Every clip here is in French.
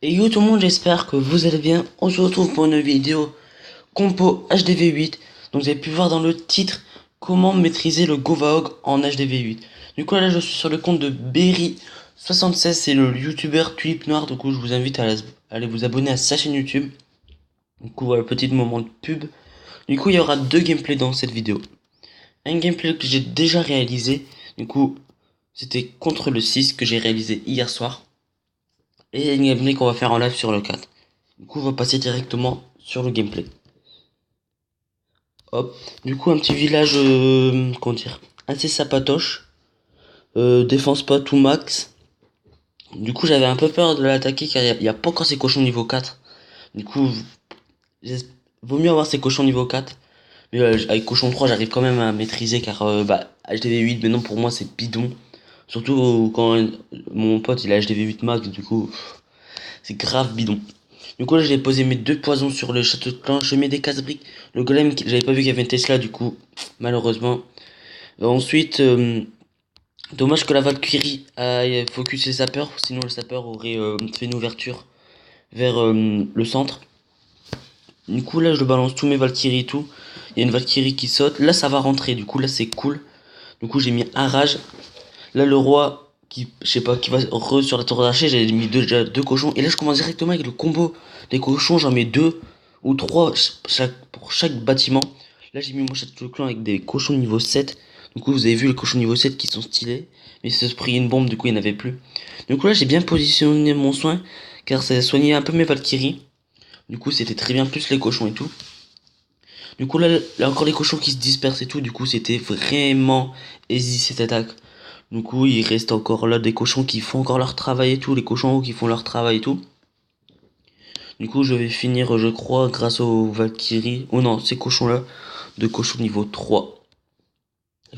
Et yo tout le monde, j'espère que vous allez bien. On se retrouve pour une vidéo compo HDV8. Donc vous avez pu voir dans le titre comment maîtriser le Govahog en HDV8. Du coup là je suis sur le compte de Berry76, c'est le youtubeur Tulip Noir. Du coup je vous invite à aller vous abonner à sa chaîne YouTube. Du coup voilà, petit moment de pub. Du coup il y aura deux gameplays dans cette vidéo. Un gameplay que j'ai déjà réalisé. Du coup c'était contre le 6 que j'ai réalisé hier soir. Et une gameplay qu'on va faire en live sur le 4. Du coup, on va passer directement sur le gameplay. Hop. Du coup, un petit village, comment dire, assez sapatoche. Défense pas tout max. Du coup, j'avais un peu peur de l'attaquer car il y a pas encore ces cochons niveau 4. Du coup, vaut mieux avoir ces cochons niveau 4. Mais avec cochon 3, j'arrive quand même à maîtriser car HDV 8, maintenant pour moi c'est bidon. Surtout quand mon pote il a HDV 8 max, du coup, c'est grave bidon. Du coup là j'ai posé mes deux poisons sur le château de clan, je mets des casse-briques. Le golem, j'avais pas vu qu'il y avait une Tesla du coup, malheureusement. Ensuite, dommage que la Valkyrie ait focus les sapeurs, sinon le sapeur aurait fait une ouverture vers le centre. Du coup là je balance tous mes Valkyries et tout. Il y a une Valkyrie qui saute, là ça va rentrer, du coup là c'est cool. Du coup j'ai mis un rage. Là le roi qui, je sais pas, qui va re sur la tour d'archer, j'ai mis déjà deux cochons. Et là je commence directement avec le combo des cochons, j'en mets deux ou trois pour chaque bâtiment. Là j'ai mis mon château de clan avec des cochons niveau 7. Du coup vous avez vu les cochons niveau 7 qui sont stylés. Mais ça se pris une bombe, du coup il n'y en avait plus. Du coup là j'ai bien positionné mon soin, car ça a soigné un peu mes Valkyries. Du coup c'était très bien, plus les cochons et tout. Du coup là encore les cochons qui se dispersent et tout, du coup c'était vraiment easy cette attaque. Du coup, il reste encore là des cochons qui font encore leur travail et tout, les cochons qui font leur travail et tout. Du coup, je vais finir, je crois, grâce aux Valkyries. Oh non, ces cochons-là, de cochons niveau 3.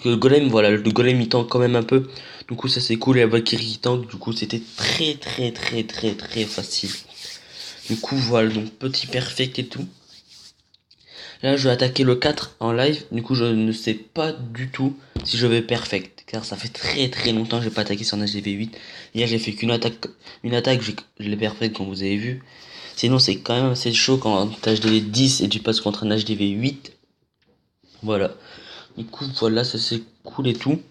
Le golem, voilà, le golem il tank quand même un peu. Du coup, ça c'est cool, et la Valkyrie qui tank, du coup, c'était très facile. Du coup, voilà, donc petit perfect et tout. Là, je vais attaquer le 4 en live. Du coup, je ne sais pas du tout si je vais perfect. Car ça fait très longtemps que j'ai pas attaqué sur un HDV8. Hier, j'ai fait qu'une attaque. Une attaque, je l'ai perfect comme vous avez vu. Sinon, c'est quand même assez chaud quand t'as HDV 10 et tu passes contre un HDV 8. Voilà. Du coup, voilà, ça c'est cool et tout.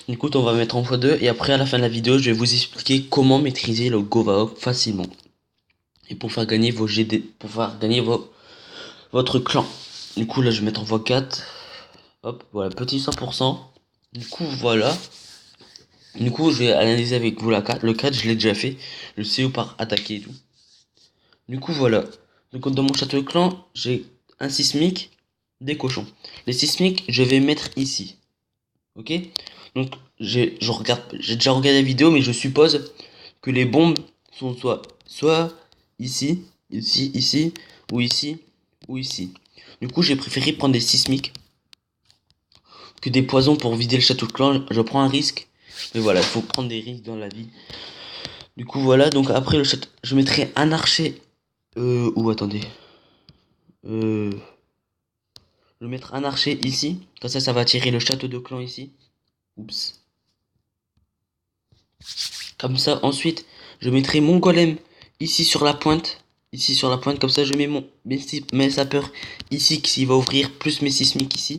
Du coup, on va mettre en x2. Et après, à la fin de la vidéo, je vais vous expliquer comment maîtriser le Govahog facilement. Et pour faire gagner vos GD, pour faire gagner votre clan. Du coup, là, je vais mettre en x4. Hop, voilà, petit 100%. Du coup, voilà. Du coup, je vais analyser avec vous la carte. Le 4, je l'ai déjà fait. Je sais où par attaquer et tout. Du coup, voilà. Donc, dans mon château de clan, j'ai un sismique, des cochons. Les sismiques, je vais mettre ici. Ok? Donc, j'ai déjà regardé la vidéo, mais je suppose que les bombes sont soit ici, ici, ou ici, ou ici. Du coup, j'ai préféré prendre des sismiques que des poisons pour vider le château de clan. Je prends un risque. Mais voilà, il faut prendre des risques dans la vie. Du coup, voilà. Donc après le château, je mettrai un archer. Ou attendez. Je vais mettre un archer ici. Comme ça va attirer le château de clan ici. Oups. Comme ça, ensuite, je mettrai mon golem ici sur la pointe. Ici sur la pointe. Comme ça, je mets mes sapeurs ici qui va ouvrir. Plus mes sismiques ici.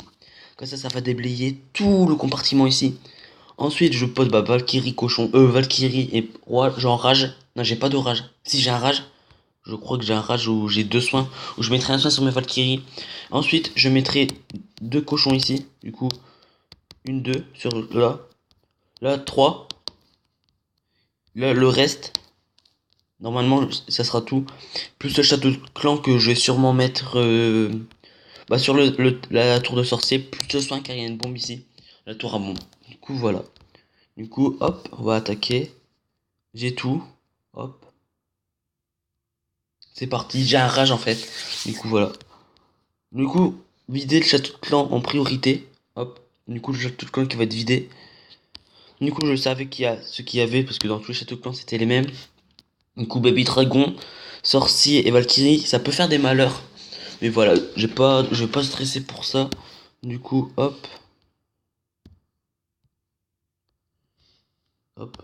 Comme ça va déblayer tout le compartiment ici. Ensuite, je pose Valkyrie, cochon, Valkyrie et roi, j'enrage. Non, j'ai pas de rage. Si j'ai un rage, je crois que j'ai un rage où j'ai deux soins, où je mettrai un soin sur mes Valkyries. Ensuite, je mettrai deux cochons ici. Du coup, une, deux, sur là. Là, trois. Là, le reste. Normalement, ça sera tout. Plus le château de clan que je vais sûrement mettre sur la tour de sorcier. Plus le soin car il y a une bombe ici. La tour à bombe. Du coup, voilà. Du coup, hop, on va attaquer. J'ai tout. Hop. C'est parti, j'ai un rage en fait. Du coup, voilà. Du coup, vider le château de clan en priorité. Hop. Du coup, le château de clan qui va être vidé. Du coup, je savais qu'il y a ce qu'il y avait parce que dans tous les châteaux de clan, c'était les mêmes. Du coup, Baby Dragon, Sorcier et Valkyrie, ça peut faire des malheurs. Mais voilà, je vais pas stresser pour ça. Du coup, hop. Hop.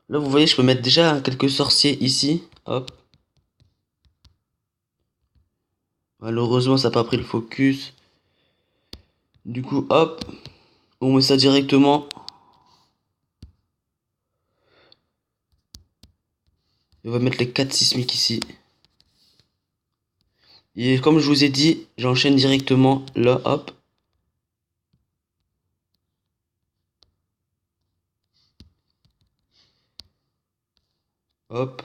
Là, vous voyez, je peux mettre déjà quelques sorciers ici. Hop. Malheureusement, ça n'a pas pris le focus. Du coup, hop. On met ça directement. On va mettre les 4 sismiques ici. Et comme je vous ai dit, j'enchaîne directement là, hop. Hop.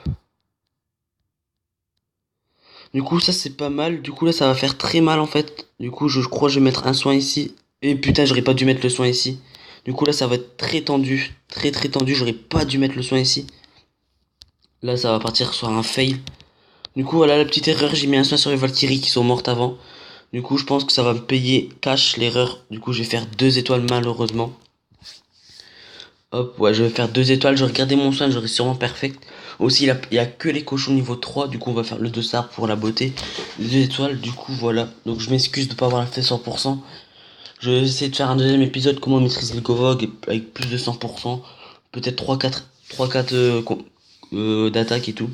Du coup, ça c'est pas mal. Du coup, là, ça va faire très mal en fait. Du coup, je crois que je vais mettre un soin ici. Et putain, j'aurais pas dû mettre le soin ici. Du coup, là, ça va être très tendu. Très très tendu. J'aurais pas dû mettre le soin ici. Là, ça va partir sur un fail. Du coup, voilà la petite erreur. J'ai mis un soin sur les Valkyries qui sont mortes avant. Du coup, je pense que ça va me payer cash l'erreur. Du coup, je vais faire 2 étoiles malheureusement. Hop, ouais, je vais faire 2 étoiles. Je vais regarder mon soin, j'aurai sûrement perfect. Aussi, il y a que les cochons niveau 3. Du coup, on va faire le 2 star pour la beauté. 2 étoiles, du coup, voilà. Donc, je m'excuse de ne pas avoir fait 100%. Je vais essayer de faire un deuxième épisode, comment maîtriser le Govog avec plus de 100%. Peut-être 3-4 d'attaque et tout.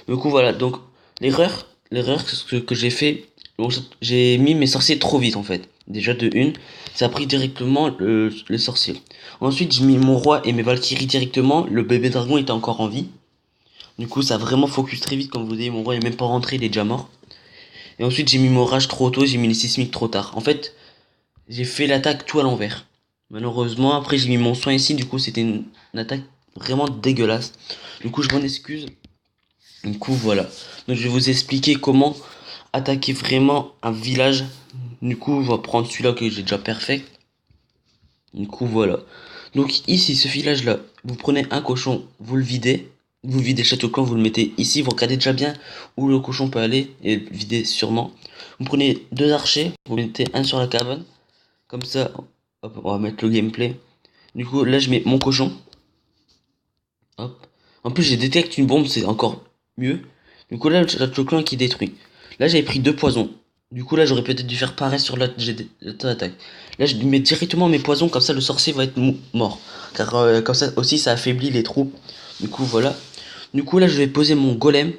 Du coup, voilà. Donc, l'erreur que j'ai fait, donc, j'ai mis mes sorciers trop vite en fait. Déjà de une, ça a pris directement les sorciers. Ensuite, j'ai mis mon roi et mes Valkyries directement. Le bébé dragon était encore en vie. Du coup, ça a vraiment focus très vite. Comme vous voyez, mon roi est même pas rentré, il est déjà mort. Et ensuite, j'ai mis mon rage trop tôt, j'ai mis les sismiques trop tard. En fait, j'ai fait l'attaque tout à l'envers. Malheureusement, après, j'ai mis mon soin ici. Du coup, c'était une attaque vraiment dégueulasse. Du coup, je m'en excuse. Du coup, voilà. Donc, je vais vous expliquer comment attaquer vraiment un village. Du coup, on va prendre celui-là que j'ai déjà perfect. Du coup, voilà. Donc, ici, ce village-là, vous prenez un cochon, vous le videz. Vous videz le château clan, vous le mettez ici. Vous regardez déjà bien où le cochon peut aller et le vider sûrement. Vous prenez 2 archers, vous mettez un sur la cabane. Comme ça, hop, on va mettre le gameplay. Du coup, là, je mets mon cochon. Hop. En plus, j'ai détecté une bombe, c'est encore mieux. Du coup, là, le clan qui détruit. Là, j'avais pris 2 poisons. Du coup, là, j'aurais peut-être dû faire pareil sur l'attaque. Là, je mets directement mes poisons, comme ça, le sorcier va être mort. Car comme ça aussi, ça affaiblit les troupes. Du coup, voilà. Du coup, là, je vais poser mon golem.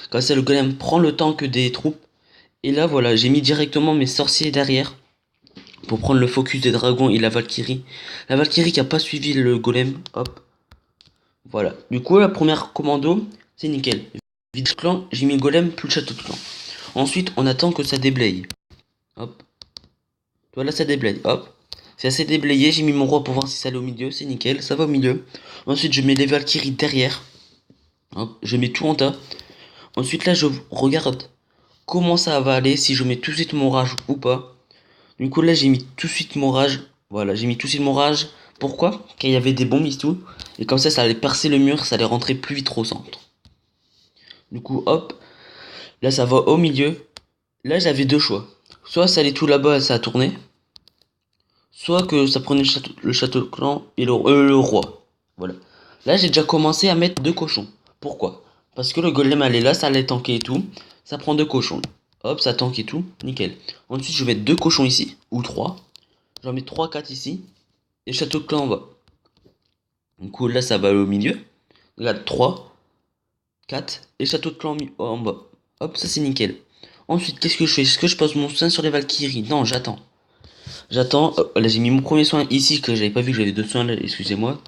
Comme ça, le golem prend le tank des troupes. Et là, voilà, j'ai mis directement mes sorciers derrière. Pour prendre le focus des dragons et la Valkyrie. La Valkyrie qui a pas suivi le golem. Hop. Voilà. Du coup, la première commando, c'est nickel. Vide clan, j'ai mis le golem plus le château de clan. Ensuite, on attend que ça déblaye. Hop. Voilà, ça déblaye. Hop. C'est assez déblayé. J'ai mis mon roi pour voir si ça allait au milieu. C'est nickel. Ça va au milieu. Ensuite, je mets les Valkyries derrière. Hop. Je mets tout en tas. Ensuite, là, je regarde comment ça va aller. Si je mets tout de suite mon rage ou pas. Du coup, là, j'ai mis tout de suite mon rage. Voilà, j'ai mis tout de suite mon rage. Pourquoi? Car il y avait des bombes et tout. Et comme ça allait percer le mur. Ça allait rentrer plus vite au centre. Du coup, hop. Là, ça va au milieu. Là, j'avais 2 choix. Soit ça allait tout là-bas, ça a tourné. Soit que ça prenait le château clan et le roi. Voilà. Là, j'ai déjà commencé à mettre 2 cochons. Pourquoi? Parce que le golem allait là, ça allait tanker et tout. Ça prend 2 cochons. Hop, ça tank et tout. Nickel. Ensuite, je vais mettre 2 cochons ici. Ou 3. J'en mets 3-4 ici. Et le château clan en bas. Du coup, là, ça va au milieu. Regarde, 3, 4. Et le château de clan en bas. Hop, ça c'est nickel. Ensuite, qu'est-ce que je fais? Est-ce que je pose mon soin sur les Valkyries? Non, j'attends. J'attends. Là, j'ai mis mon premier soin ici, que j'avais pas vu que j'avais 2 soins là, excusez-moi.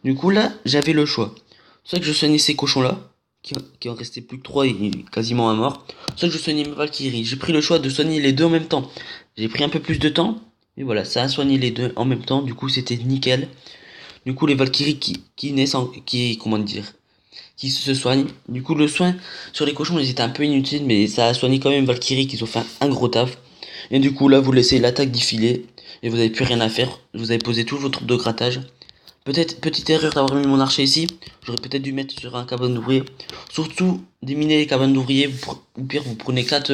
Du coup, là, j'avais le choix. Soit que je soignais ces cochons-là, qui en restait plus que 3 et quasiment à mort. Soit que je soignais mes Valkyries. J'ai pris le choix de soigner les deux en même temps. J'ai pris un peu plus de temps. Et voilà, ça a soigné les deux en même temps. Du coup, c'était nickel. Du coup, les Valkyries qui naissent, comment dire, qui se soignent. Du coup, le soin sur les cochons, ils étaient un peu inutiles, mais ça a soigné quand même Valkyrie qui ont fait un gros taf. Et du coup, là, vous laissez l'attaque défiler et vous n'avez plus rien à faire. Vous avez posé toutes vos troupes de grattage. Peut-être, petite erreur d'avoir mis mon archer ici. J'aurais peut-être dû mettre sur un cabane d'ouvrier. Surtout, déminer les cabanes d'ouvriers. Ou pire, vous prenez 4.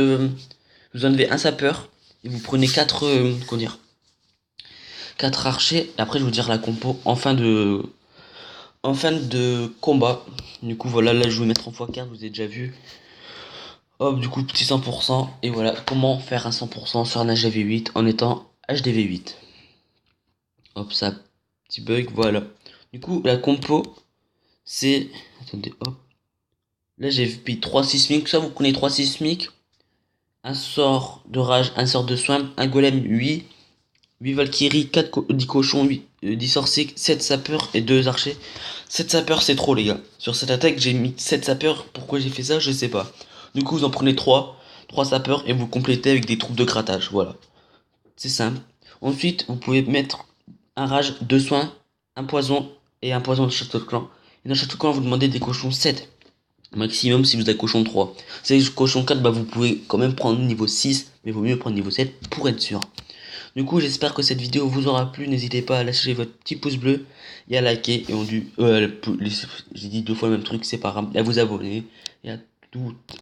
Vous enlevez un sapeur. Et vous prenez 4. Comment dire, 4 archers. Et après, je vais vous dire la compo en fin de combat. Du coup, voilà, là, je vais mettre en x4. Vous avez déjà vu. Hop, du coup, petit 100%. Et voilà, comment faire un 100% sur un HDV8 en étant HDV8. Hop, ça, petit bug, voilà. Du coup, la compo, c'est... Attendez, hop. Là, j'ai pris 3 sismiques. Ça, vous connaissez 3 sismiques. Un sort de rage, un sort de soin, un golem 8 Valkyries, 10 cochons, 10 sorciers, 7 sapeurs et 2 archers. 7 sapeurs, c'est trop, les gars. Sur cette attaque, j'ai mis 7 sapeurs. Pourquoi j'ai fait ça, je sais pas. Du coup, vous en prenez 3 sapeurs et vous complétez avec des troupes de grattage. Voilà. C'est simple. Ensuite, vous pouvez mettre un rage, 2 soins, un poison et un poison de château de clan. Et dans château de clan, vous demandez des cochons 7 maximum si vous avez cochon 3. Si vous avez cochon 4, bah vous pouvez quand même prendre niveau 6, mais vaut mieux prendre niveau 7 pour être sûr. Du coup, j'espère que cette vidéo vous aura plu. N'hésitez pas à lâcher votre petit pouce bleu et à liker. Et j'ai dit 2 fois le même truc, c'est pas grave. Et à vous abonner. Et à tout.